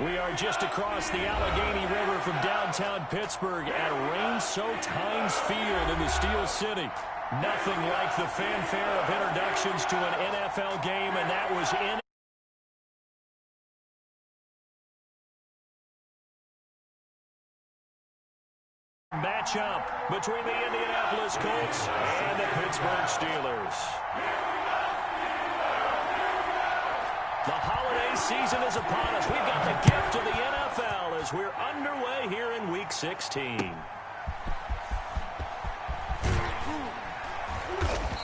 We are just across the Allegheny River from downtown Pittsburgh at rain-soaked Heinz Field in the Steel City. Nothing like the fanfare of introductions to an NFL game, and that was in matchup between the Indianapolis Colts and the Pittsburgh Steelers. The holiday season is upon us. We've got the gift of the NFL as we're underway here in Week 16.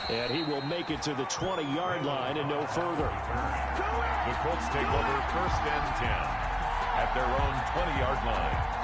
And he will make it to the 20-yard line and no further. The Colts take over 1st and 10 at their own 20-yard line.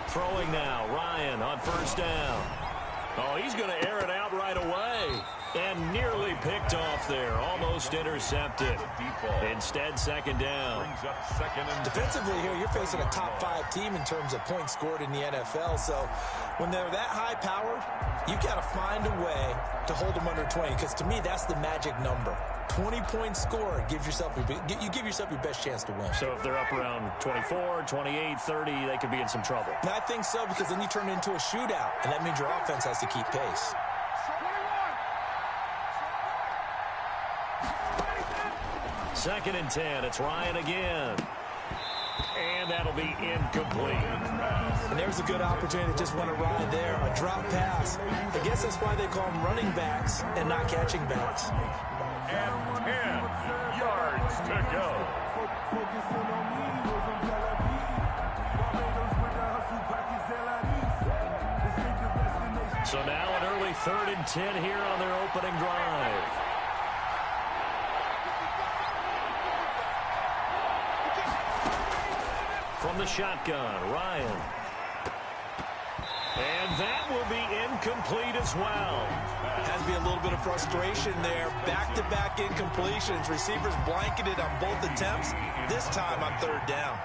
Throwing now, Ryan on 1st down. Oh, he's going to air it out right away. And nearly picked off there. Almost intercepted. Instead, 2nd down. Defensively here, you're facing a top 5 team in terms of points scored in the NFL. So when they're that high powered, you got to find a way to hold them under 20. Because to me, that's the magic number. 20 points scored gives yourself you give yourself your best chance to win. So if they're up around 24, 28, 30, they could be in some trouble. And I think so, because then you turn it into a shootout, and that means your offense has to keep pace. Second and 10. It's Ryan again. And that'll be incomplete. And there's a good opportunity to just want to ride there. A drop pass. I guess that's why they call them running backs and not catching backs. And 10 yards to go. So now an early 3rd and 10 here on their opening drive. From the shotgun, Ryan. And that will be incomplete as well. Has to be a little bit of frustration there. Back-to-back incompletions. Receivers blanketed on both attempts. This time on 3rd down.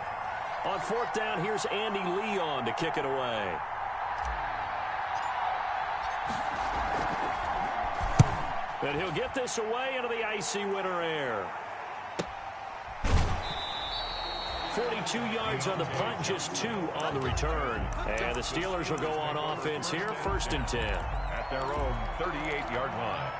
On 4th down, here's Andy Leon to kick it away. And he'll get this away into the icy winter air. 42 yards on the punt, just 2 on the return. And the Steelers will go on offense here, 1st and 10. At their own 38-yard line.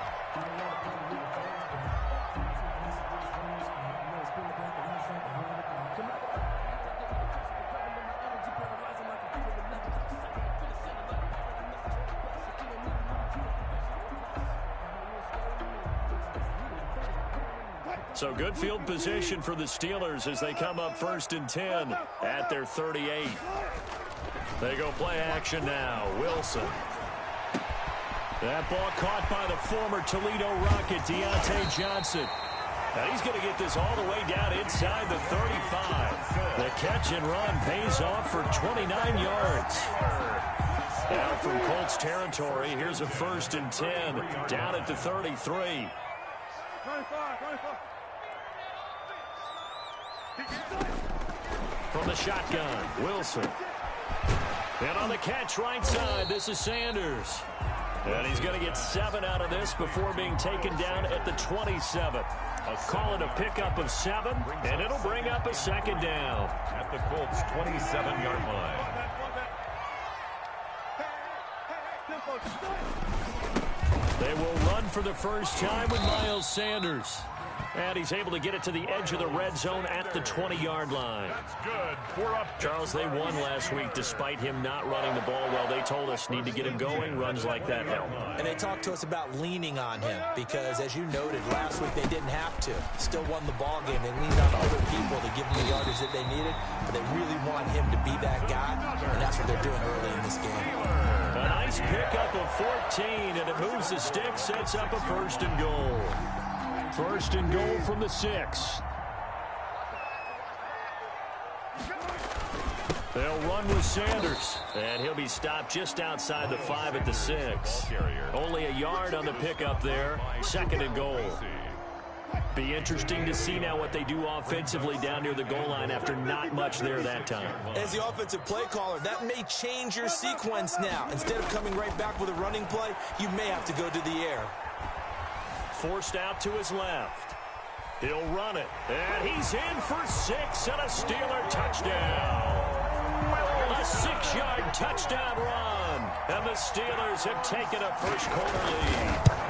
So good field position for the Steelers as they come up 1st and 10 at their 38. They go play action now. Wilson. That ball caught by the former Toledo Rocket, Deontay Johnson. Now he's going to get this all the way down inside the 35. The catch and run pays off for 29 yards. Now from Colts territory, here's a 1st and 10 down at the 33. From the shotgun, Wilson. And on the catch right side, this is Sanders. And he's going to get 7 out of this before being taken down at the 27. Call it a pickup of 7, and it'll bring up a 2nd down. At the Colts' 27-yard line. They will run for the first time with Miles Sanders. And he's able to get it to the edge of the red zone at the 20-yard line. That's good. 4 up. Charles, they won last week despite him not running the ball well. They told us need to get him going. Runs like that help. And they talked to us about leaning on him because, as you noted, last week they didn't have to. Still won the ball game. They leaned on other people to give them the yardage that they needed. But they really want him to be that guy, and that's what they're doing early in this game. A nice pickup of 14, and it moves the stick, sets up a first and goal. First and goal from the 6. They'll run with Sanders, and he'll be stopped just outside the 5 at the 6. Only a yard on the pickup there. Second and goal. Be interesting to see now what they do offensively down near the goal line after not much there that time. As the offensive play caller, that may change your sequence now. Instead of coming right back with a running play, you may have to go to the air. Forced out to his left. He'll run it, and he's in for 6 and a Steeler touchdown. A 6-yard touchdown run, and the Steelers have taken a first-quarter lead.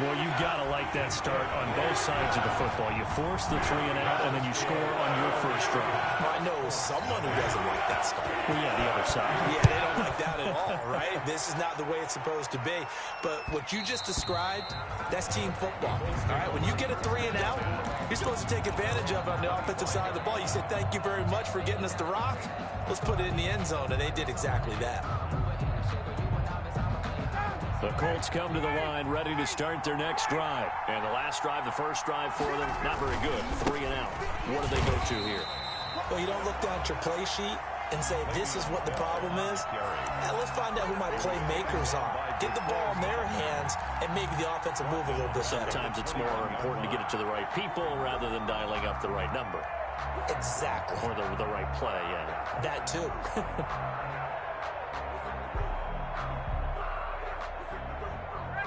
Well, you got to like that start on both sides of the football. You force the 3 and out, and then you score on your first drive. I know someone who doesn't like that start. Well, yeah, the other side. Yeah, they don't like that at all, right? This is not the way it's supposed to be. But what you just described, that's team football. All right, when you get a 3 and out, you're supposed to take advantage of it on the offensive side of the ball. You said, thank you very much for getting us the rock. Let's put it in the end zone, and they did exactly that. The Colts come to the line, ready to start their next drive. And the last drive, the first drive for them, not very good. 3 and out. What do they go to here? Well, you don't look down at your play sheet and say, this is what the problem is. Now, let's find out who my playmakers are. Get the ball in their hands, and maybe the offense will move a little bit better. Sometimes it's more important to get it to the right people rather than dialing up the right number. Exactly. Or the right play, yeah. That, too.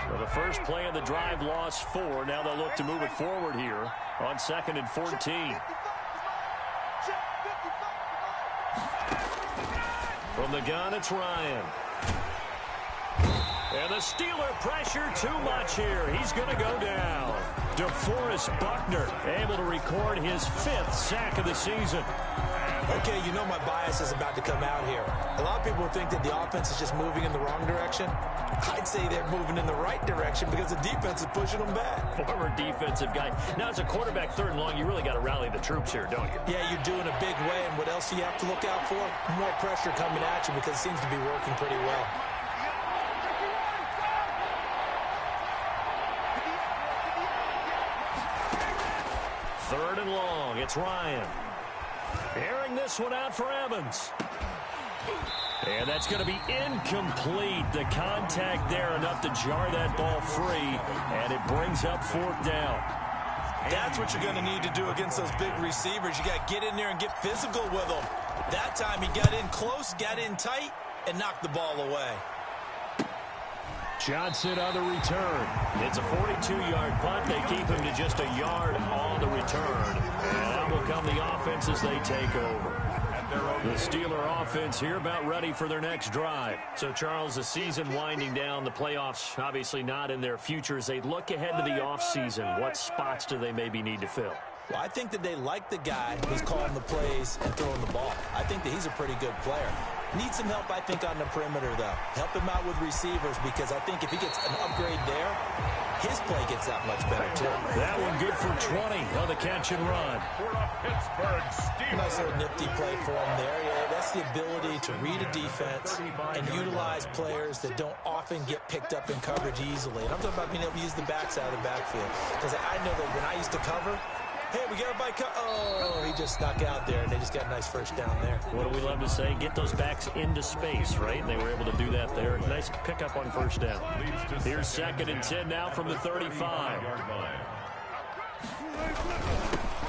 Well, the first play of the drive lost 4. Now they'll look to move it forward here on 2nd and 14. From the gun, it's Ryan. And the Steeler pressure too much here. He's going to go down. DeForest Buckner able to record his 5th sack of the season. Okay, you know my bias is about to come out here. A lot of people think that the offense is just moving in the wrong direction. I'd say they're moving in the right direction because the defense is pushing them back. Former defensive guy. Now, as a quarterback 3rd and long, you really got to rally the troops here, don't you? Yeah, you're doing a big way, and what else do you have to look out for? More pressure coming at you because it seems to be working pretty well. Third and long, it's Ryan. Airing this one out for Evans. And that's going to be incomplete. The contact there enough to jar that ball free, and it brings up 4th down. That's what you're going to need to do against those big receivers. You got to get in there and get physical with them. That time he got in close, got in tight, and knocked the ball away. Johnson on the return. It's a 42-yard punt. They keep him to just a yard on the return. And out will come the offense as they take over. The Steeler offense here about ready for their next drive. So, Charles, the season winding down, the playoffs obviously not in their future. As they look ahead to the offseason, what spots do they maybe need to fill? Well, I think that they like the guy who's calling the plays and throwing the ball. I think that he's a pretty good player. Needs some help, I think, on the perimeter, though. Help him out with receivers because I think if he gets an upgrade there, his play gets that much better, too. That one good for 20 on the catch and run. Nice little nifty play for him there. Yeah, that's the ability to read a defense and utilize players that don't often get picked up in coverage easily. And I'm talking about being able to use the backside of the backfield. Because I know that when I used to cover, hey, we got a bike. Oh, he just snuck out there, and they just got a nice first down there. What do we love to say? Get those backs into space, right? And they were able to do that there. Nice pickup on first down. Here's 2nd and 10 now from the 35.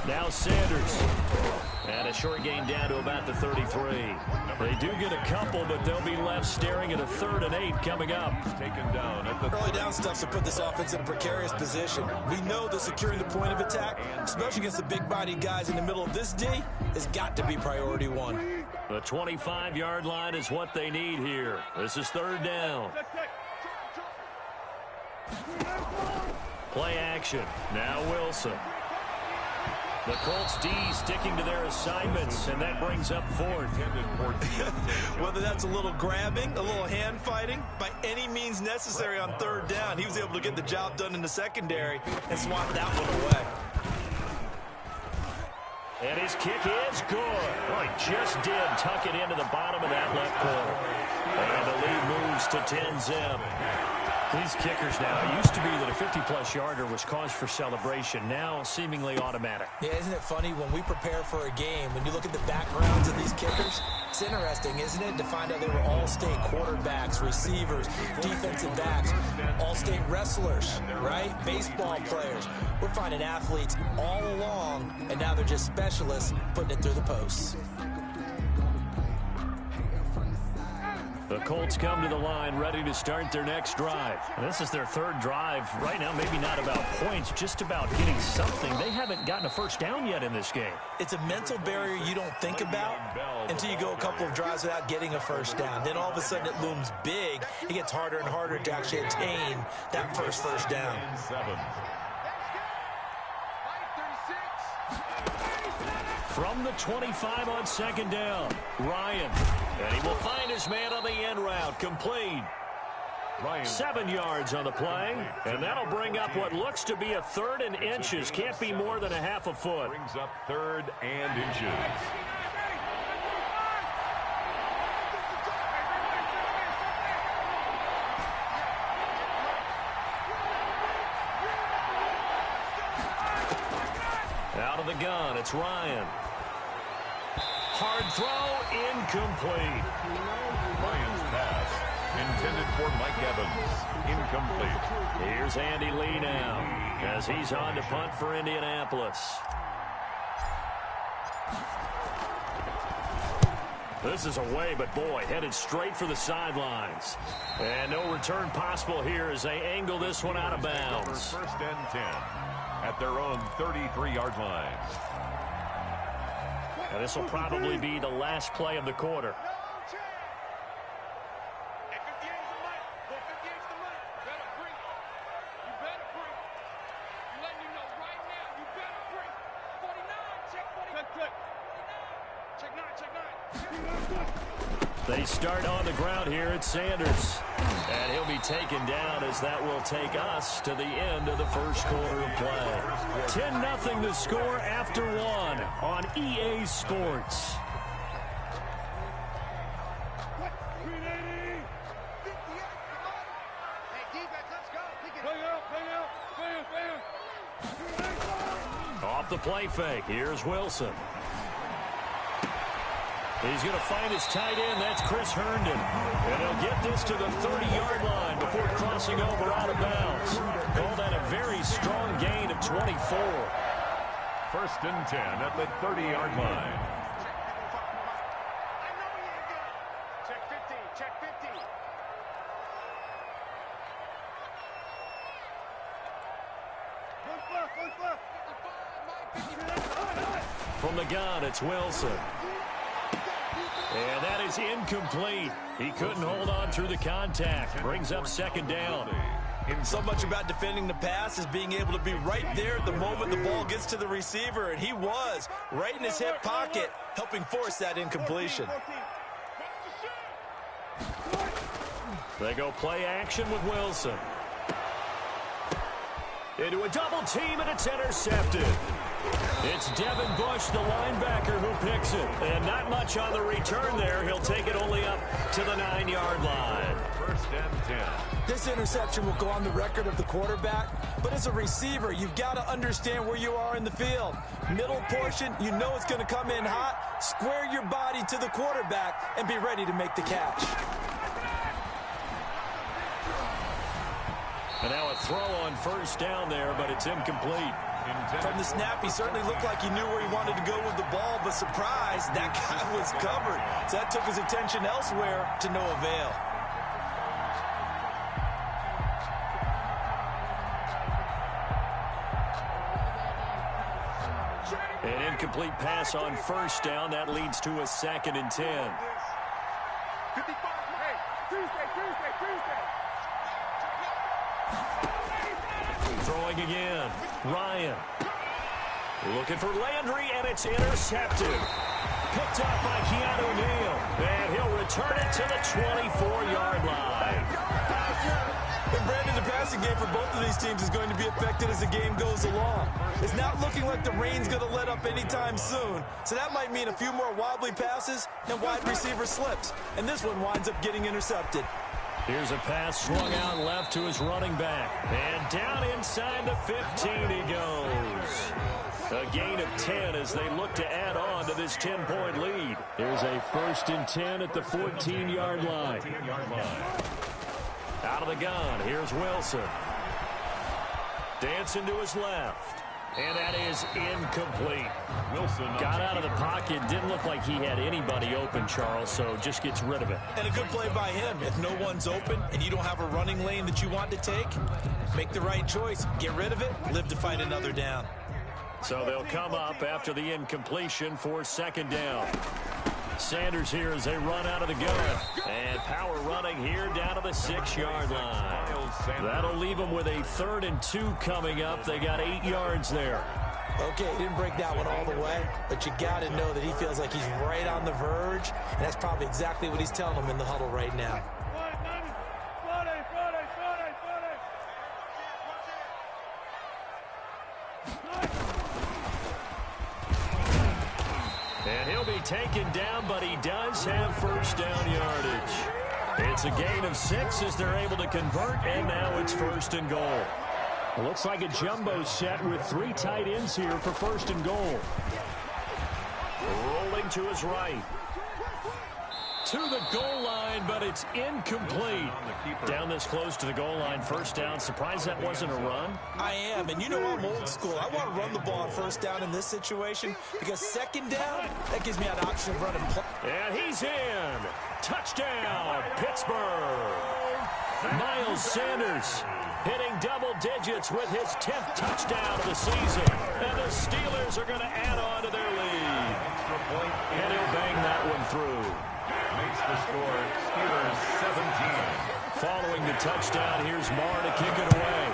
Now Sanders. And a short gain down to about the 33. They do get a couple, but they'll be left staring at a 3rd and 8 coming up. Early down stuff to put this offense in a precarious position. We know that securing the point of attack, especially against the big-bodied guys in the middle of this D, has got to be priority 1. The 25-yard line is what they need here. This is 3rd down. Play action. Now Wilson. The Colts D sticking to their assignments, and that brings up 4th. Whether that's a little grabbing, a little hand fighting, by any means necessary on 3rd down, he was able to get the job done in the secondary and swat that one away. And his kick is good. Well, he just did tuck it into the bottom of that left corner. And the lead moves to 10-zip. These kickers now, it used to be that a 50-plus yarder was cause for celebration. Now, seemingly automatic. Yeah, isn't it funny when we prepare for a game, when you look at the backgrounds of these kickers, it's interesting, isn't it, to find out they were all-state quarterbacks, receivers, defensive backs, all-state wrestlers, right? Baseball players. We're finding athletes all along, and now they're just specialists putting it through the posts. The Colts come to the line ready to start their next drive. And this is their third drive. Right now, maybe not about points, just about getting something. They haven't gotten a first down yet in this game. It's a mental barrier you don't think about until you go a couple of drives without getting a first down. Then all of a sudden it looms big. It gets harder and harder to actually attain that first down. From the 25 on second down, Ryan. And he will find his man on the end route. Complete. 7 yards on the play. And that'll bring up what looks to be a third and inches. Can't be more than a half a foot. Brings up third and inches. Out of the gun, it's Ryan. Hard throw, incomplete. Ryan's pass, intended for Mike Evans, incomplete. Here's Andy Lee now, as he's on to punt for Indianapolis. This is away, but boy, headed straight for the sidelines. And no return possible here as they angle this one out of bounds. First and 10 at their own 33-yard line. And this will probably be the last play of the quarter. They start on the ground here at Sanders. And he'll be taken down as that will take us to the end of the first quarter of play. 10-0 the score after one on EA Sports. Off the play fake. Here's Wilson. He's going to find his tight end. That's Chris Herndon. And he'll get this to the 30-yard line before crossing over out of bounds. Call that a very strong gain of 24. First and 10 at the 30-yard line. Check 15. Check 15. From the gun, it's Wilson. And that is incomplete. He couldn't hold on through the contact. Brings up second down. So much about defending the pass is being able to be right there the moment the ball gets to the receiver. And he was right in his hip pocket, helping force that incompletion. They go play action with Wilson. Into a double team, and it's intercepted. It's Devin Bush, the linebacker, who picks it. And not much on the return there. He'll take it only up to the 9-yard line. First and 10. This interception will go on the record of the quarterback, but as a receiver, you've got to understand where you are in the field. Middle portion, you know it's going to come in hot. Square your body to the quarterback and be ready to make the catch. And now a throw on first down there, but it's incomplete. From the snap, he certainly looked like he knew where he wanted to go with the ball, but surprise, that guy was covered. So that took his attention elsewhere to no avail. An incomplete pass on first down. That leads to a 2nd and 10. 55. Hey, Tuesday. Throwing again. Ryan. Looking for Landry, and it's intercepted. Picked up by Keanu Neal. And he'll return it to the 24-yard line. And Brandon, the passing game for both of these teams is going to be affected as the game goes along. It's not looking like the rain's going to let up anytime soon. So that might mean a few more wobbly passes and wide receiver slips. And this one winds up getting intercepted. Here's a pass swung out left to his running back. And down inside the 15 he goes. A gain of 10 as they look to add on to this 10-point lead. Here's a 1st and 10 at the 14-yard line. Out of the gun, here's Wilson. Dancing to his left. And that is incomplete. Wilson got out of the pocket. Didn't look like he had anybody open, Charles, so just gets rid of it. And a good play by him. If no one's open and you don't have a running lane that you want to take, make the right choice. Get rid of it. Live to fight another down. So they'll come up after the incompletion for 2nd down. Sanders here as they run out of the gun. And power running here down to the 6-yard line. That'll leave them with a 3rd and 2 coming up. They got 8 yards there. Okay, he didn't break that one all the way, but you got to know that he feels like he's right on the verge, and that's probably exactly what he's telling them in the huddle right now. And he'll be taken down, but he does have 1st down yardage. It's a gain of 6 as they're able to convert, and now it's 1st and goal. It looks like a jumbo set with 3 tight ends here for 1st and goal. Rolling to his right. To the goal line, but it's incomplete. Down this close to the goal line, 1st down. Surprised that wasn't a run? I am, and you know I'm old school. I want to run the ball on 1st down in this situation because 2nd down, that gives me an option of running play. And he's in. Touchdown, Pittsburgh. Miles Sanders hitting double digits with his 10th touchdown of the season. And the Steelers are going to add on to their lead. And he'll bang that one through. Makes the score Steelers 17. Following the touchdown, here's Marr to kick it away.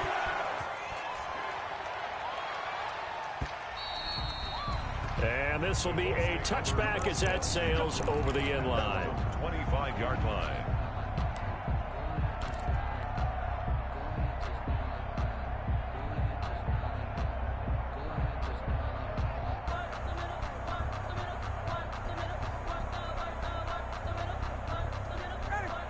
And this will be a touchback as that sails over the end line. 25-yard line.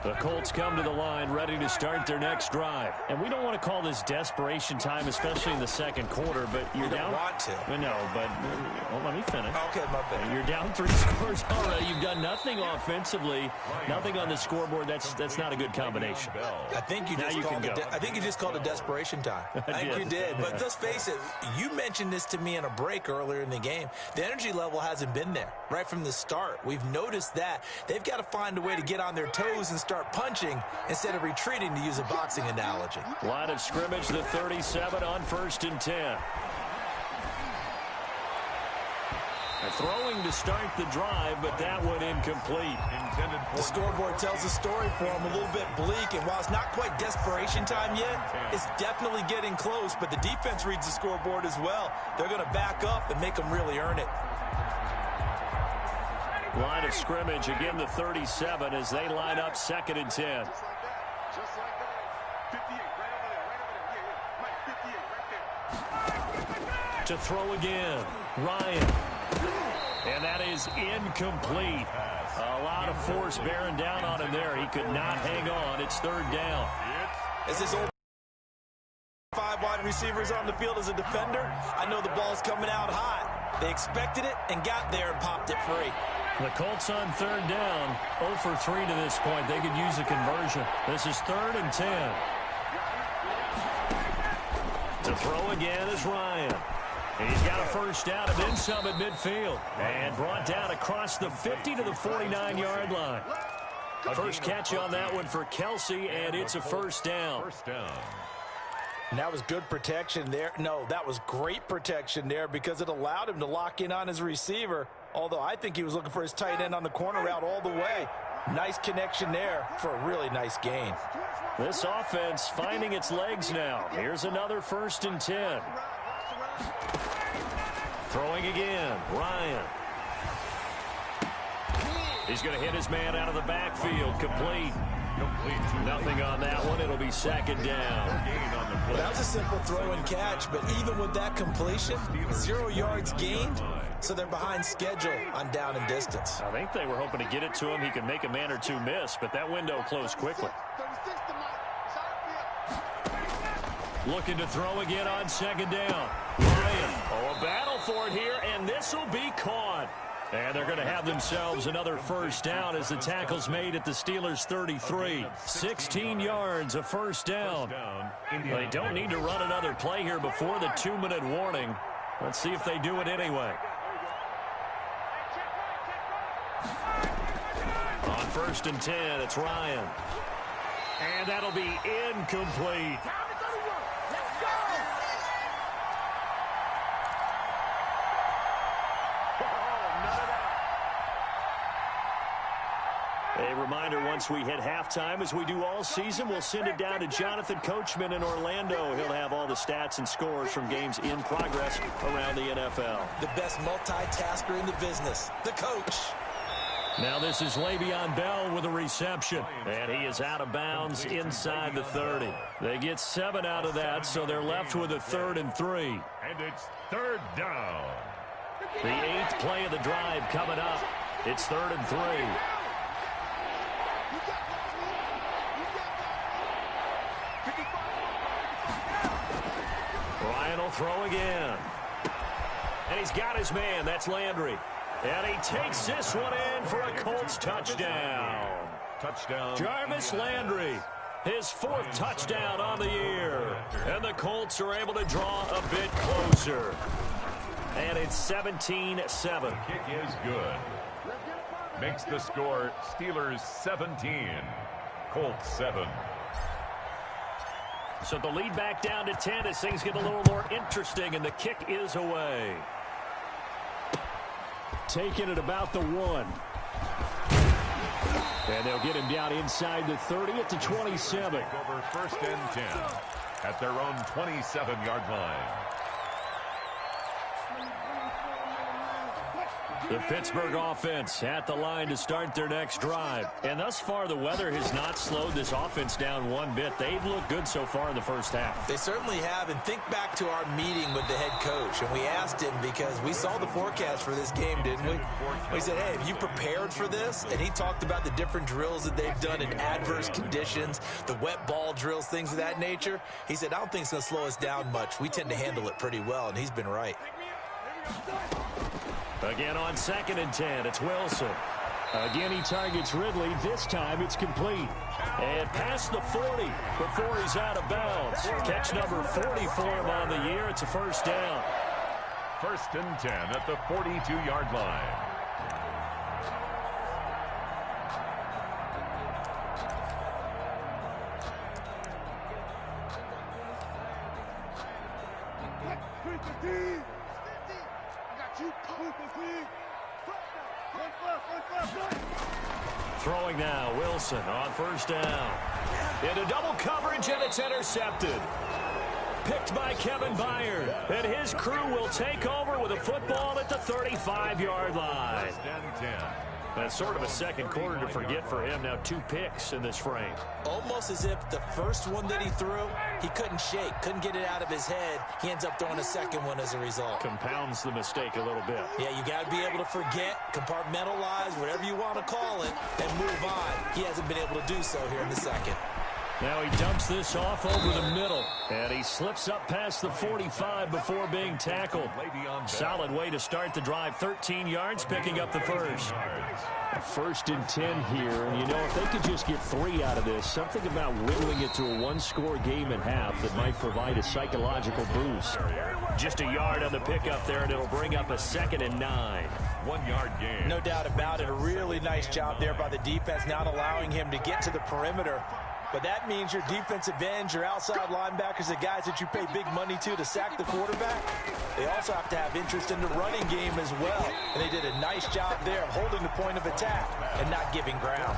The Colts come to the line ready to start their next drive. And we don't want to call this desperation time, especially in the 2nd quarter, but you're down. You don't want to. No, but well, let me finish. Okay, my bad. You're down 3 scores already. You've done nothing offensively, nothing on the scoreboard. That's not a good combination. I think you just called it desperation time. I think you did. But let's face it, you mentioned this to me in a break earlier in the game. The energy level hasn't been there right from the start. We've noticed that. They've got to find a way to get on their toes and start punching instead of retreating, to use a boxing analogy. Line of scrimmage, the 37 on 1st and 10. Throwing to start the drive, but that one incomplete. The scoreboard tells the story for him, a little bit bleak, and while it's not quite desperation time yet, it's definitely getting close, but the defense reads the scoreboard as well. They're going to back up and make them really earn it. Line of scrimmage, again the 37 as they line up 2nd and 10. Just like that. 58, right over there, right over there. Yeah, Mike, 58, right there. To throw again, Ryan. And that is incomplete. A lot of force bearing down on him there. He could not hang on. It's 3rd down. As this old 5 wide receivers on the field as a defender, I know the ball's coming out hot. They expected it and got there and popped it free. The Colts on 3rd down, 0 for 3 to this point. They could use a conversion. This is 3rd and 10. To throw again is Ryan. He's got a 1st down and then some at midfield. And brought down across the 50 to the 49-yard line. First catch on that one for Kelsey, and it's a 1st down. 1st down. And that was good protection there. No, that was great protection there because it allowed him to lock in on his receiver. Although I think he was looking for his tight end on the corner route all the way. Nice connection there for a really nice gain. This offense finding its legs now. Here's another 1st and 10. Throwing again, Ryan. He's going to hit his man out of the backfield, complete. Nothing on that one. It'll be second down. Well, that was a simple throw and catch, but even with that completion, 0 yards gained, so they're behind schedule on down and distance. I think they were hoping to get it to him. He could make a man or two miss, but that window closed quickly. Looking to throw again on second down. Ryan, a battle for it here, and this will be caught. And they're going to have themselves another first down as the tackle's made at the Steelers' 33. 16 yards, a first down. They don't need to run another play here before the 2-minute warning. Let's see if they do it anyway. On 1st and 10, it's Ryan. And that'll be incomplete. A reminder, once we hit halftime, as we do all season, we'll send it down to Jonathan Coachman in Orlando. He'll have all the stats and scores from games in progress around the NFL. The best multitasker in the business, the coach. Now this is Le'Veon Bell with a reception, and he is out of bounds inside the 30. They get 7 out of that, so they're left with a 3rd and 3. And it's 3rd down. The 8th play of the drive coming up. It's 3rd and 3. Ryan will throw again. And he's got his man. That's Landry. And he takes this one in for a Colts touchdown. Touchdown. Jarvis Landry, his 4th touchdown on the year. And the Colts are able to draw a bit closer. And it's 17-7. Kick is good. Makes the score Steelers 17, Colts 7. So the lead back down to 10 as things get a little more interesting, and the kick is away. Taking it about the 1. And they'll get him down inside the 30 at the 27. Over 1st and 10 at their own 27-yard line. The Pittsburgh offense at the line to start their next drive. And thus far, the weather has not slowed this offense down one bit. They've looked good so far in the first half. They certainly have. And think back to our meeting with the head coach. And we asked him, because we saw the forecast for this game, didn't we? We said, hey, have you prepared for this? And he talked about the different drills that they've done in adverse conditions, the wet ball drills, things of that nature. He said, I don't think it's going to slow us down much. We tend to handle it pretty well, and he's been right. Again on 2nd and 10, it's Wilson. Again, he targets Ridley. This time it's complete. And past the 40 before he's out of bounds. Catch number 40 for him on the year. It's a first down. 1st and 10 at the 42-yard line. Throwing now, Wilson on 1st down. Into double coverage, and it's intercepted. Picked by Kevin Byard. And his crew will take over with a football at the 35-yard line. 1st and 10. That's sort of a second quarter to forget for him. Now 2 picks in this frame. Almost as if the first one that he threw, he couldn't shake, couldn't get it out of his head. He ends up throwing a second one as a result. Compounds the mistake a little bit. Yeah, you got to be able to forget, compartmentalize, whatever you want to call it, and move on. He hasn't been able to do so here in the second. Now he dumps this off over the middle, and he slips up past the 45 before being tackled. Solid way to start the drive. 13 yards, picking up the first. 1st and 10 here, and you know, if they could just get 3 out of this, something about whittling it to a 1-score game at half that might provide a psychological boost. Just a yard on the pickup there, and it'll bring up a 2nd and 9. 1-yard gain. No doubt about it. A really nice job there by the defense, not allowing him to get to the perimeter. But that means your defensive ends, your outside linebackers, the guys that you pay big money to sack the quarterback, they also have to have interest in the running game as well. And they did a nice job there of holding the point of attack and not giving ground.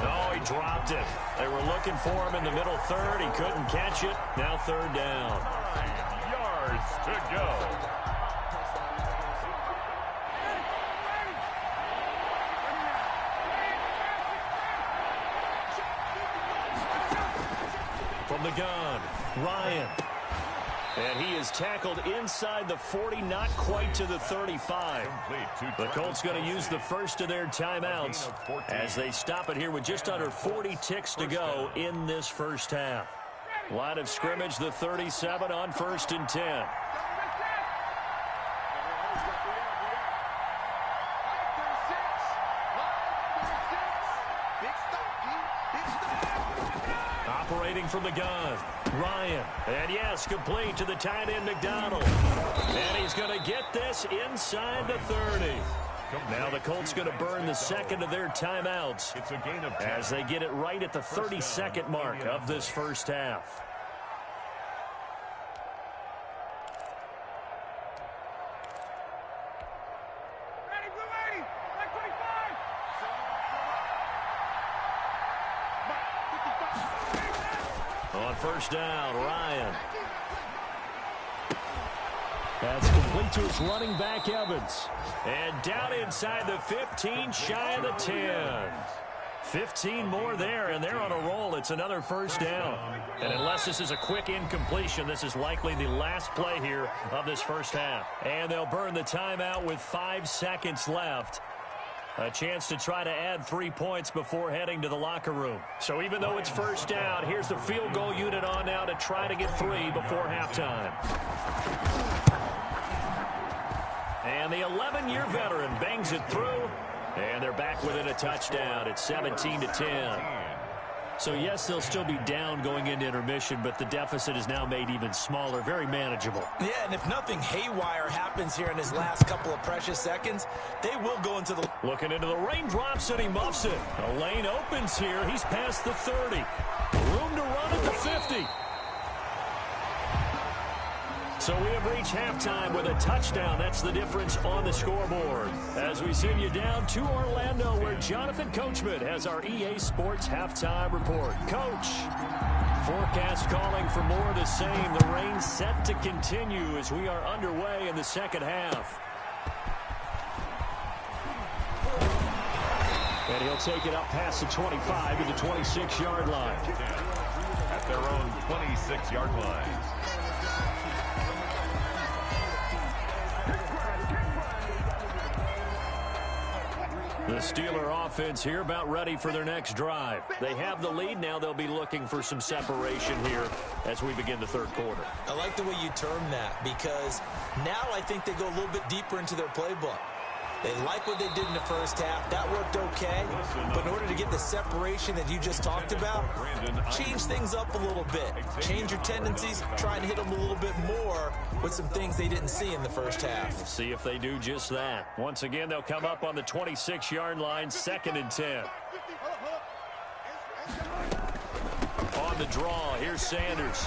Oh, he dropped it. They were looking for him in the middle 3rd. He couldn't catch it. Now 3rd down. 9 yards to go. the gun. Ryan. And he is tackled inside the 40, not quite to the 35. The Colts going to use the first of their timeouts as they stop it here with just under 40 ticks to go in this first half. Line of scrimmage, the 37 on 1st and 10. Operating from the gun, Ryan. And yes, complete to the tight end, McDonald. And he's going to get this inside the 30. Now the Colts going to burn the second of their timeouts It's a gain of 10. as they get it right at the 32nd mark of this first half. Ready, blue 80, 925. On first down, Ryan. That's complete to his running back, Evans. And down inside the 15, shy of the 10. 15 more there, and they're on a roll. It's another first down. And unless this is a quick incompletion, this is likely the last play here of this first half. And they'll burn the timeout with 5 seconds left. A chance to try to add 3 points before heading to the locker room. So even though it's first down, here's the field goal unit on now to try to get 3 before halftime. And the 11-year veteran bangs it through. And they're back within a touchdown. It's 17-10. So, yes, they'll still be down going into intermission, but the deficit is now made even smaller, very manageable. Yeah, and if nothing haywire happens here in his last couple of precious seconds, they will go into the... Looking into the raindrops, and he muffs it. A lane opens here. He's past the 30. Room to run at the 50. So we have reached halftime with a touchdown. That's the difference on the scoreboard. As we send you down to Orlando, where Jonathan Coachman has our EA Sports halftime report. Coach, forecast calling for more of the same. The rain set to continue as we are underway in the second half. And he'll take it up past the 25 to the 26-yard line. At their own 26-yard line. The Steeler offense here about ready for their next drive. They have the lead. Now they'll be looking for some separation here as we begin the third quarter. I like the way you term that because now I think they go a little bit deeper into their playbook. They like what they did in the first half. That worked okay. But in order to get the separation that you just talked about, change things up a little bit. Change your tendencies. Try and hit them a little bit more with some things they didn't see in the first half. We'll see if they do just that. Once again, they'll come up on the 26-yard line, 2nd and 10. On the draw, here's Sanders.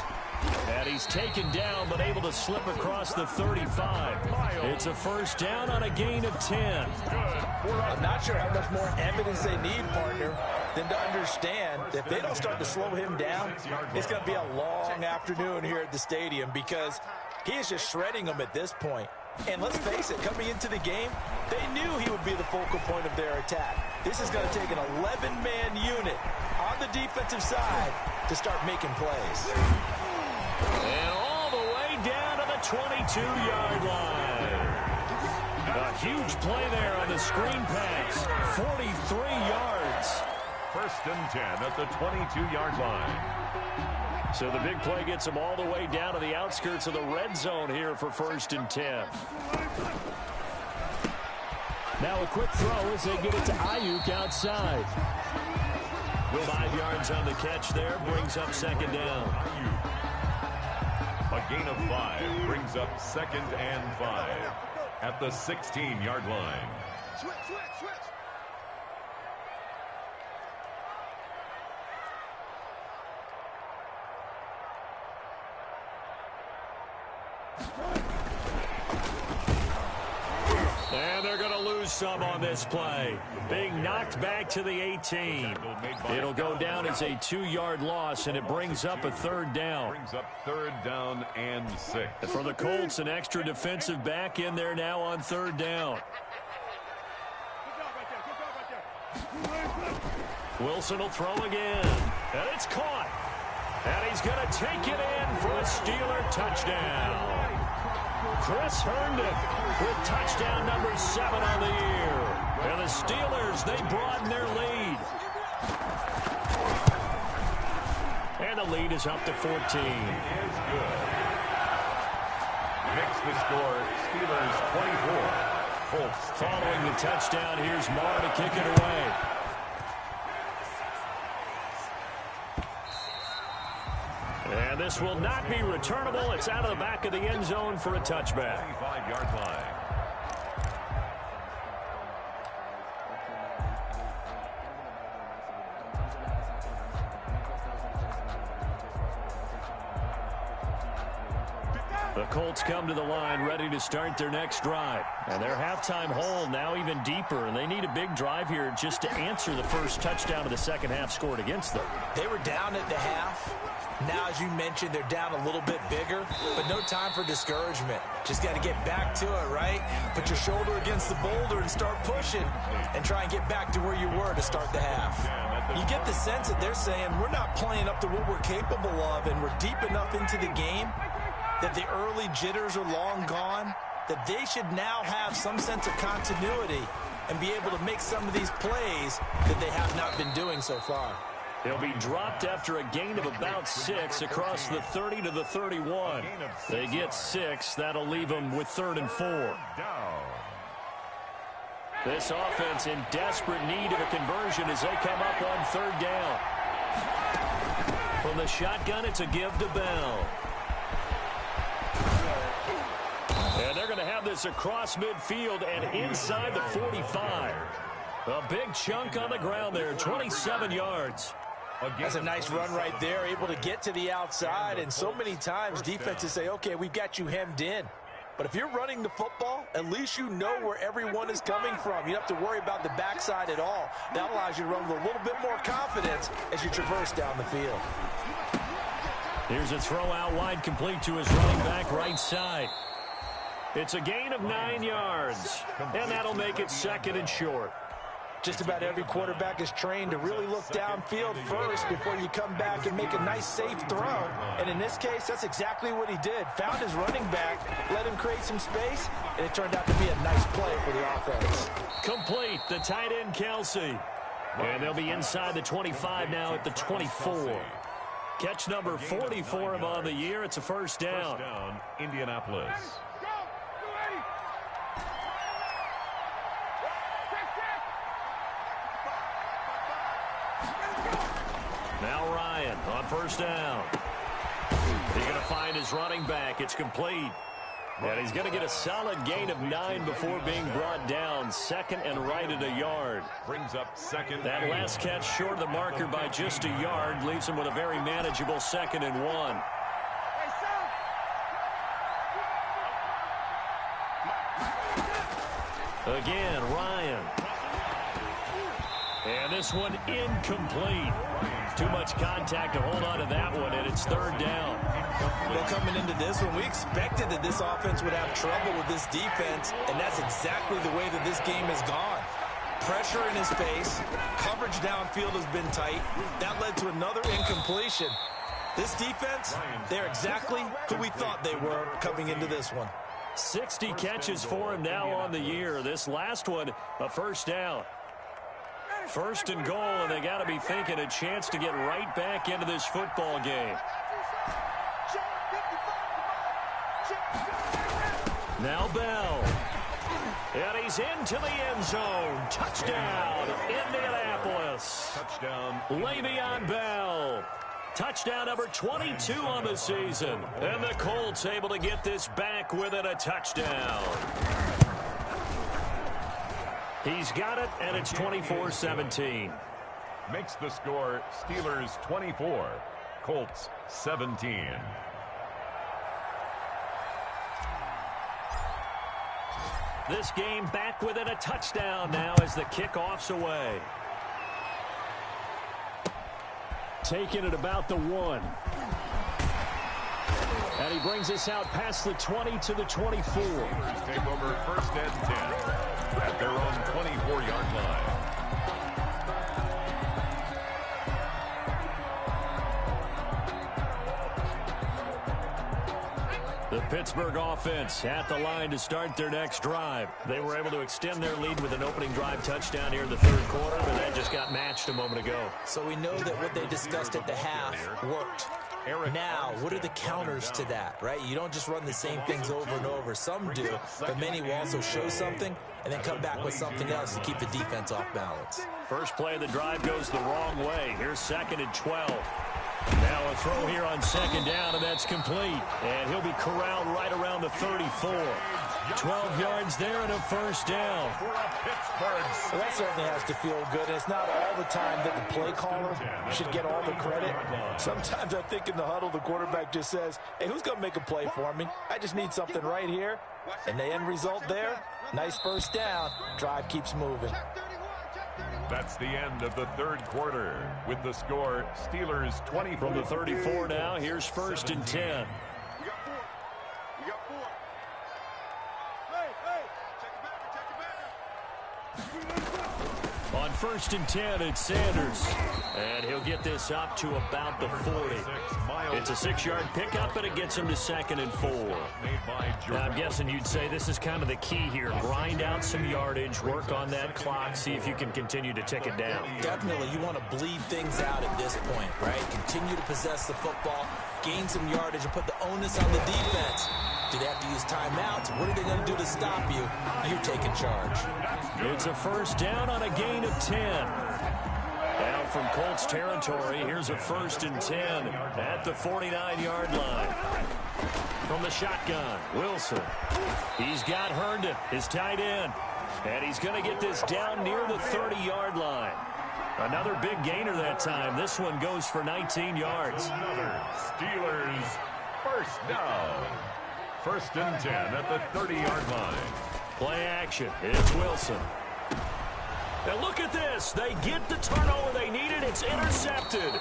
And he's taken down, but able to slip across the 35. It's a first down on a gain of 10. I'm not sure how much more evidence they need, partner, than to understand that if they don't start to slow him down, it's going to be a long afternoon here at the stadium because he is just shredding them at this point. And let's face it, coming into the game, they knew he would be the focal point of their attack. This is going to take an 11-man unit on the defensive side to start making plays. And all the way down to the 22-yard line. A huge play there on the screen pass. 43 yards. 1st and 10 at the 22-yard line. So the big play gets them all the way down to the outskirts of the red zone here for 1st and 10. Now a quick throw as they get it to Ayuk outside. 5 yards on the catch there, brings up 2nd down. A gain of 5 brings up 2nd and 5 at the 16-yard line. Switch, switch, switch. And they're going to lose some on this play. Being knocked back to the 18. It'll go down as a 2-yard loss, and it brings up a 3rd down. Brings up 3rd down and 6. And for the Colts, an extra defensive back in there now on 3rd down. Wilson will throw again. And it's caught. And he's going to take it in for a Steeler touchdown. Chris Herndon with touchdown number 7 on the year. And the Steelers, they broaden their lead. And the lead is up to 14. It is good. Makes the score Steelers 24. Colts. Following the touchdown, here's Marr to kick it away. And this will not be returnable. It's out of the back of the end zone for a touchback. 25-yard line. The Colts come to the line ready to start their next drive. And their halftime hole now even deeper. And they need a big drive here just to answer the first touchdown of the second half scored against them. They were down at the half. Now, as you mentioned, they're down a little bit bigger, but no time for discouragement. Just got to get back to it, right? Put your shoulder against the boulder and start pushing and try and get back to where you were to start the half. You get the sense that they're saying we're not playing up to what we're capable of, and we're deep enough into the game that the early jitters are long gone, that they should now have some sense of continuity and be able to make some of these plays that they have not been doing so far. He'll be dropped after a gain of about 6 across the 30 to the 31. They get 6. That'll leave them with 3rd and 4. This offense in desperate need of a conversion as they come up on 3rd down. From the shotgun, it's a give to Bell. And they're going to have this across midfield and inside the 45. A big chunk on the ground there, 27 yards. That's a nice run right there, able to get to the outside. And so many times defenses say, okay, we've got you hemmed in. But if you're running the football, at least you know where everyone is coming from. You don't have to worry about the backside at all. That allows you to run with a little bit more confidence as you traverse down the field. Here's a throw out wide, complete to his running back right side. It's a gain of 9 yards, and that'll make it 2nd and short. Just about every quarterback is trained to really look downfield first before you come back and make a nice, safe throw. And in this case, that's exactly what he did. Found his running back, let him create some space, and it turned out to be a nice play for the offense. Complete, the tight end, Kelsey. And they'll be inside the 25 now at the 24. Catch number 44 on the year. It's a first down. First down, Indianapolis. Now Ryan on first down. He's going to find his running back. It's complete. And he's going to get a solid gain of 9 before being brought down. 2nd and right at a yard. Brings up 2nd. That last catch short of the marker by just a yard leaves him with a very manageable 2nd and 1. Again, Ryan. And this one incomplete. Too much contact to hold on to that one, and it's 3rd down. Well, coming into this one, we expected that this offense would have trouble with this defense, and that's exactly the way that this game has gone. Pressure in his face. Coverage downfield has been tight. That led to another incompletion. This defense, they're exactly who we thought they were coming into this one. 60 catches for him now on the year. This last one, a first down. 1st and goal, and they got to be thinking a chance to get right back into this football game. Now Bell. And he's into the end zone. Touchdown, Indianapolis. Touchdown, Le'Veon Bell. Touchdown number 22 on the season. And the Colts able to get this back within a touchdown. He's got it, and it's 24-17. Makes the score Steelers 24, Colts 17. This game back within a touchdown now as the kickoff's away. Taking it about the 1. And he brings us out past the 20 to the 24. Steelers take over 1st and 10 at their own 24-yard line. Pittsburgh offense at the line to start their next drive. They were able to extend their lead with an opening drive touchdown here in the third quarter, but that just got matched a moment ago. So we know that what they discussed at the half worked. Now, what are the counters to that, right? You don't just run the same things over and over. Some do, but many will also show something and then come back with something else to keep the defense off balance. First play of the drive goes the wrong way. Here's 2nd and 12. Now a throw here on 2nd down, and that's complete. And he'll be corralled right around the 34. 12 yards there and a first down. Well, that certainly has to feel good. And it's not all the time that the play caller should get all the credit. Sometimes I think in the huddle, the quarterback just says, hey, who's going to make a play for me? I just need something right here. And the end result there, nice first down. Drive keeps moving. That's the end of the third quarter. With the score, Steelers 20. From the 34 now, here's 1st and 10. On 1st and 10, it's Sanders. And he'll get this up to about the 40. It's a 6-yard pickup, and it gets him to 2nd and 4. Now, I'm guessing you'd say this is kind of the key here. Grind out some yardage, work on that clock, see if you can continue to tick it down. Definitely, you want to bleed things out at this point, right? Continue to possess the football, gain some yardage, and put the onus on the defense. Do they have to use timeouts? What are they going to do to stop you? You're taking charge. It's a first down on a gain of 10. Now from Colts territory, here's a 1st and 10 at the 49-yard line. From the shotgun, Wilson. He's got Herndon, his tight end. And he's going to get this down near the 30-yard line. Another big gainer that time. This one goes for 19 yards. Another Steelers first down. 1st and 10 at the 30-yard line. Play action. It's Wilson. And look at this. They get the turnover they needed. It's intercepted.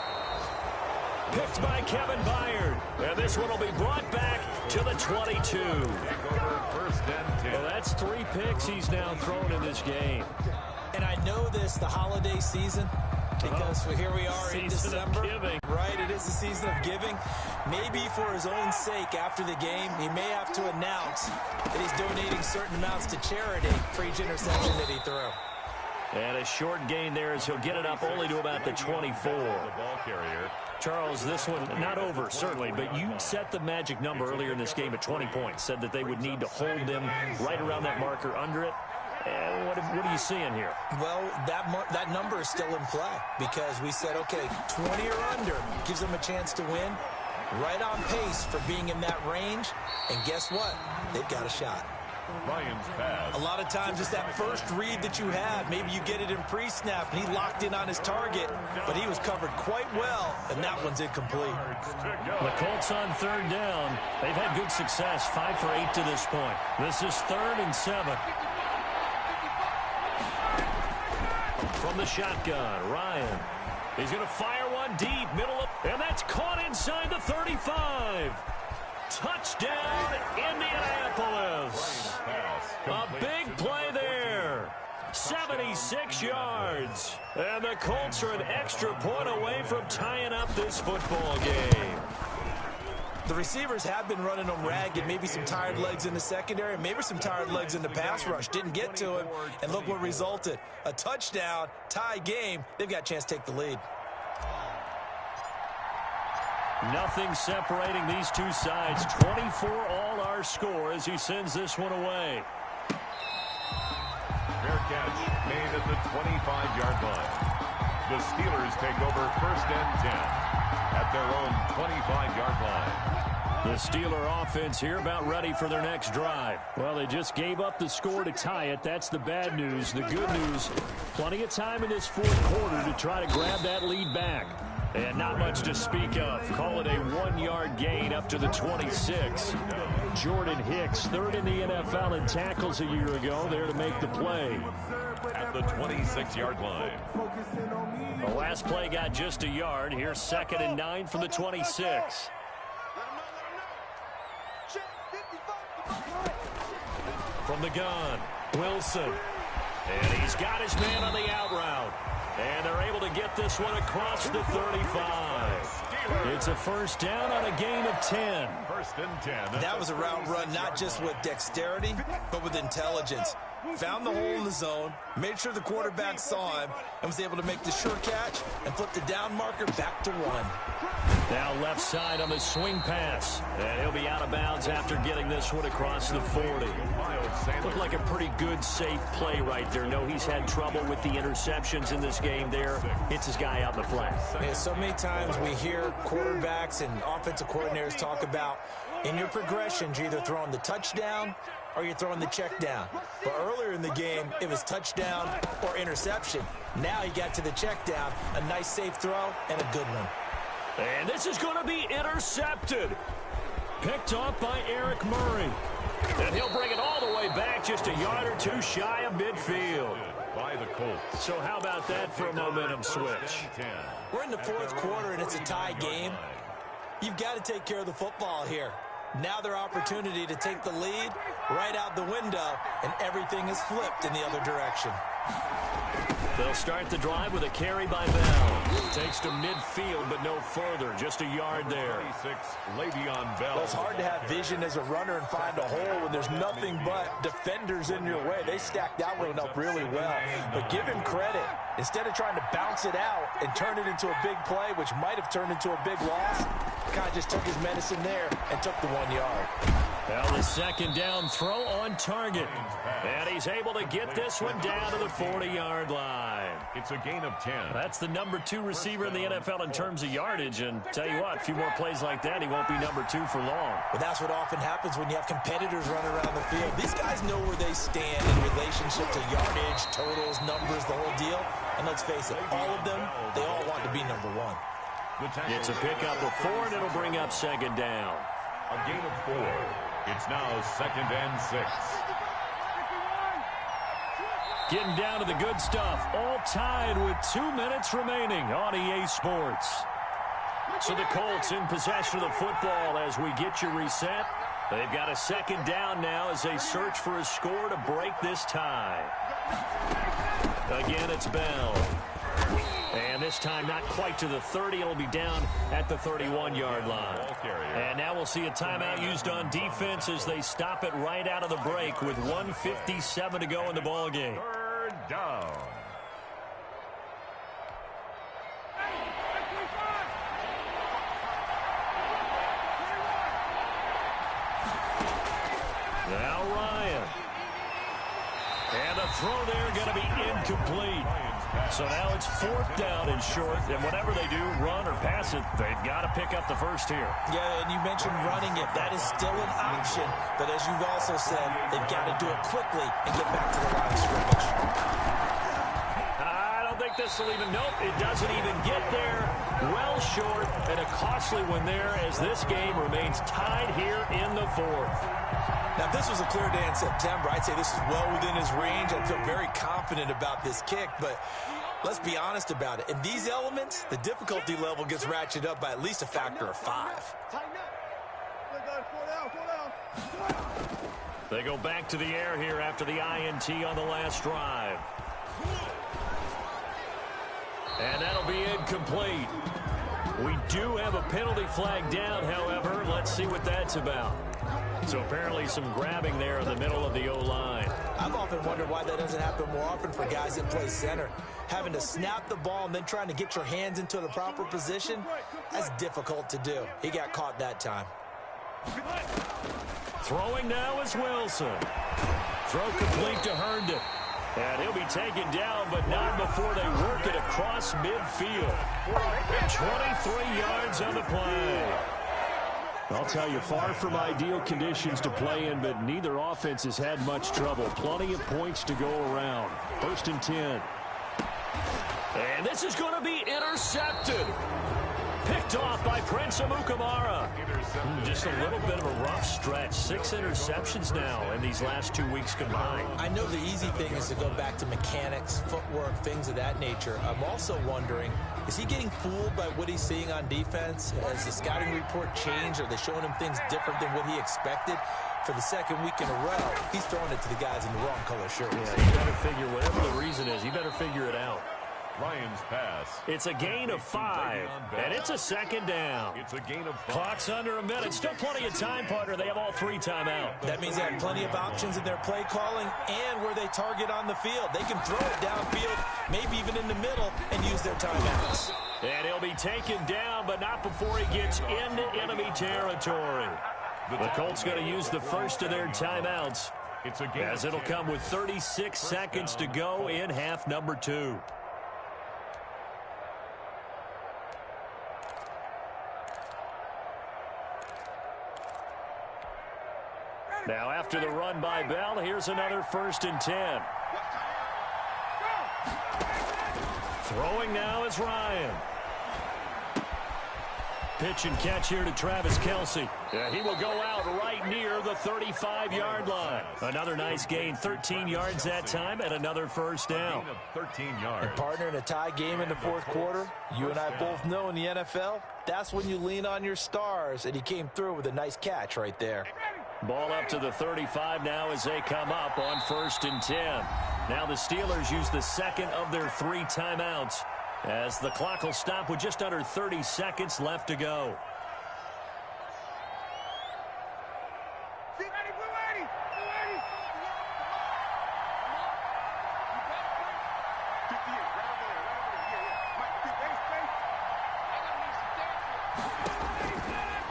Picked by Kevin Byard. And this one will be brought back to the 22. 1st and 10. Well, that's 3 picks he's now thrown in this game. And I know this, the holiday season, because here we are in December. Right, it is the season of giving. Maybe for his own sake, after the game, he may have to announce that he's donating certain amounts to charity for each interception that he threw. And a short gain there as he'll get it up only to about the 24. The ball carrier. Charles, this one not over, certainly, but you set the magic number earlier in this game at 20 points. Said that they would need to hold them right around that marker under it. And what are you seeing here? Well, that number is still in play because we said, okay, 20 or under gives them a chance to win. Right on pace for being in that range. And guess what? They've got a shot. Ryan's pass. A lot of times it's that first read that you have. Maybe you get it in pre-snap, and he locked in on his target, but he was covered quite well, and that one's incomplete. The Colts on 3rd down. They've had good success, 5 for 8 to this point. This is 3rd and 7. From the shotgun, Ryan. He's going to fire one deep, middle of, and that's caught inside the 35. Touchdown, Indianapolis. A big play there. 76 yards. And the Colts are an extra point away from tying up this football game. The receivers have been running them ragged, maybe some tired legs in the secondary, maybe some tired legs in the pass rush. Didn't get to him, and look what resulted. A touchdown, tie game. They've got a chance to take the lead. Nothing separating these two sides. 24 all our score as he sends this one away. Fair catch made at the 25-yard line. The Steelers take over 1st and 10 at their own 25-yard line. The Steeler offense here about ready for their next drive. Well, they just gave up the score to tie it. That's the bad news. The good news, plenty of time in this 4th quarter to try to grab that lead back. And not much to speak of. Call it a 1-yard gain up to the 26. Jordan Hicks, 3rd in the NFL in tackles a year ago, there to make the play. At the 26-yard line. The last play got just a yard. Here's 2nd and 9 from the 26. From the gun, Wilson. And he's got his man on the out route. And they're able to get this one across the 35. It's a first down on a gain of 10. First and 10. That was a route run not just with dexterity, but with intelligence. Found the hole in the zone, made sure the quarterback saw him, and was able to make the sure catch and flip the down marker back to 1. Now left side on the swing pass. And he'll be out of bounds after getting this one across the 40. Looked like a pretty good, safe play right there. No, he's had trouble with the interceptions in this game there. Hits his guy out in the flat. Yeah, so many times we hear quarterbacks and offensive coordinators talk about in your progressions, you're either throwing the touchdown or you're throwing the check down. But earlier in the game, it was touchdown or interception. Now he got to the check down, a nice safe throw and a good one. And this is going to be intercepted. Picked off by Eric Murray. And he'll bring it all the way back just a yard or two shy of midfield. By the Colts. So how about that for a momentum switch? We're in the fourth quarter and it's a tie game. You've got to take care of the football here. Now their opportunity to take the lead right out the window, and everything is flipped in the other direction. They'll start the drive with a carry by Bell. Takes to midfield, but no further. Just a yard there. 26, Le'Veon Bell. Well, it's hard to have vision as a runner and find a hole when there's nothing but defenders in your way. They stacked that one up really well. But give him credit. Instead of trying to bounce it out and turn it into a big play, which might have turned into a big loss, kind of just took his medicine there and took the 1 yard. Well, the second down throw on target. And he's able to get this one down to the 40-yard line. It's a gain of 10. That's the number 2 receiver in the NFL in terms of yardage. And tell you what, a few more plays like that, he won't be number 2 for long. But that's what often happens when you have competitors running around the field. These guys know where they stand in relationship to yardage, totals, numbers, the whole deal. And let's face it, all of them, they all want to be number 1. It's a pickup of 4, and it'll bring up second down. A gain of 4. It's now second and 6. Getting down to the good stuff. All tied with 2 minutes remaining on EA Sports. So the Colts in possession of the football as we get you reset. They've got a second down now as they search for a score to break this tie. Again, it's Bell. And this time not quite to the 30. It'll be down at the 31-yard line. And now we'll see a timeout used on defense as they stop it right out of the break with 1:57 to go in the ballgame. Third down. Now Ryan. And the throw there going to be incomplete. So now it's 4th down and short, and whatever they do, run or pass it, they've got to pick up the first here. Yeah, and you mentioned running it. That is still an option, but as you've also said, they've got to do it quickly and get back to the line of scrimmage. I don't think this will even, nope, it doesn't even get there. Well short, and a costly one there as this game remains tied here in the 4th. Now, if this was a clear day in September, I'd say this is well within his range. I feel very confident about this kick, but let's be honest about it. In these elements, the difficulty level gets ratcheted up by at least a factor of 5. They go back to the air here after the INT on the last drive. And that'll be incomplete. We do have a penalty flag down, however. Let's see what that's about. So apparently some grabbing there in the middle of the O-line. I've often wondered why that doesn't happen more often for guys that play center. Having to snap the ball and then trying to get your hands into the proper position, that's difficult to do. He got caught that time. Throwing now is Wilson. Throw complete to Herndon. And he'll be taken down, but not before they work it across midfield. 23 yards on the play. I'll tell you, far from ideal conditions to play in, but neither offense has had much trouble. Plenty of points to go around. 1st and 10. And this is going to be intercepted. Picked off by Prince Amukamara. Just a little bit of a rough stretch. 6 interceptions now in these last 2 weeks combined. I know the easy thing is to go back to mechanics, footwork, things of that nature. I'm also wondering, is he getting fooled by what he's seeing on defense? Has the scouting report changed? Are they showing him things different than what he expected? For the second week in a row, he's throwing it to the guys in the wrong color shirts. Yeah, you got to figure whatever Ryan's pass. It's a gain of 5, and it's a second down. It's a gain of 5. Clock's under a minute. Still plenty of time, partner. They have all 3 timeouts. That means they have plenty of options in their play calling and where they target on the field. They can throw it downfield, maybe even in the middle, and use their timeouts. And he'll be taken down, but not before he gets into enemy territory. The Colts going to use the first of their timeouts, It's a gain as it'll come with 36 seconds to go in half number 2. Now after the run by Bell, here's another 1st and 10. Throwing now is Ryan. Pitch and catch here to Travis Kelce. He will go out right near the 35-yard line. Another nice gain, 13 yards that time, and another 1st down. 13 yards. And partner, in a tie game in the 4th quarter, you and I both know in the NFL, that's when you lean on your stars, and he came through with a nice catch right there. Ball up to the 35 now as they come up on 1st and 10. Now the Steelers use the second of their 3 timeouts, as the clock will stop with just under 30 seconds left to go.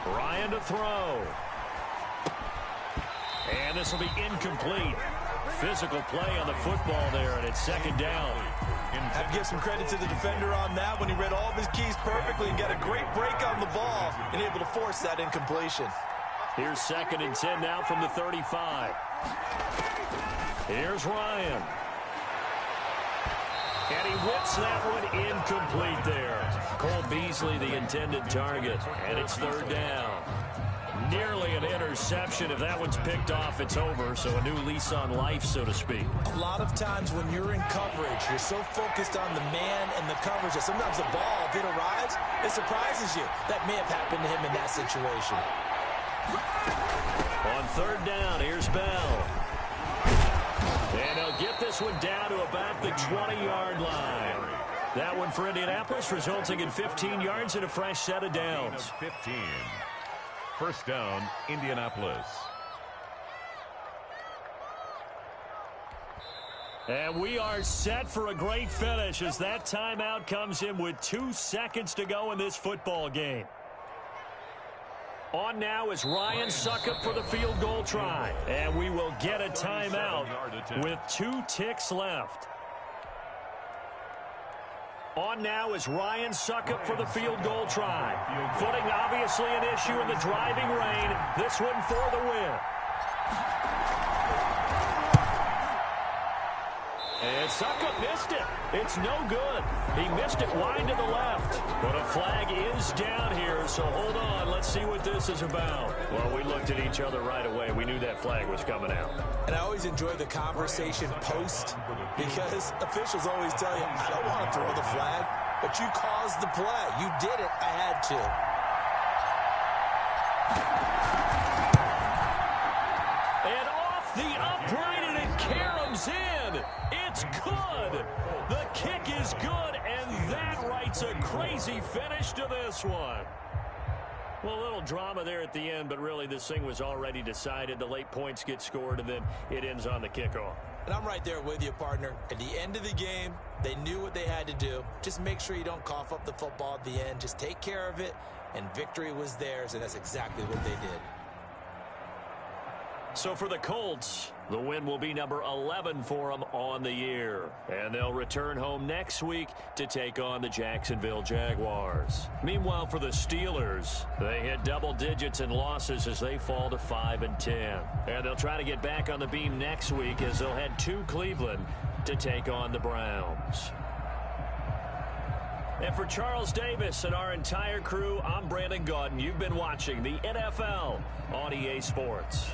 Ryan to throw. And this will be incomplete. Physical play on the football there, and it's 2nd down. I have to give some credit to the defender on that when he read all of his keys perfectly and got a great break on the ball and able to force that incompletion. Here's 2nd and 10 now from the 35. Here's Ryan. And he whips that one incomplete there. Cole Beasley, the intended target, and it's 3rd down. Nearly an interception. If that one's picked off, it's over. So a new lease on life, so to speak. A lot of times when you're in coverage, you're so focused on the man and the coverage that sometimes the ball, if it arrives, it surprises you. That may have happened to him in that situation. On 3rd down, here's Bell. And they'll get this one down to about the 20-yard line. That one for Indianapolis, resulting in 15 yards and a fresh set of downs. 15. 1st down, Indianapolis. And we are set for a great finish as that timeout comes in with 2 seconds to go in this football game. On now is Ryan Succop for the field goal try. And we will get a timeout with 2 ticks left. On now is Ryan Succop for the field goal try. Footing obviously an issue in the driving rain. This one for the win. And Succop missed it. It's no good. He missed it wide to the left. But a flag is down here, so hold on. Let's see what this is about. Well, we looked at each other right away. We knew that flag was coming out. And I always enjoy the conversation post because officials always tell you, I don't want to throw the flag, but you caused the play. You did it. I had to. And off the upright, and it caroms in. It's good. The kick is good, and that writes a crazy finish to this one. Well, a little drama there at the end, but really this thing was already decided. The late points get scored, and then it ends on the kickoff. And I'm right there with you, partner. At the end of the game, they knew what they had to do. Just make sure you don't cough up the football at the end. Just take care of it, and victory was theirs, and that's exactly what they did. So for the Colts, the win will be number 11 for them on the year. And they'll return home next week to take on the Jacksonville Jaguars. Meanwhile, for the Steelers, they hit double digits in losses as they fall to 5-10. And they'll try to get back on the beam next week as they'll head to Cleveland to take on the Browns. And for Charles Davis and our entire crew, I'm Brandon Gaudin. You've been watching the NFL on EA Sports.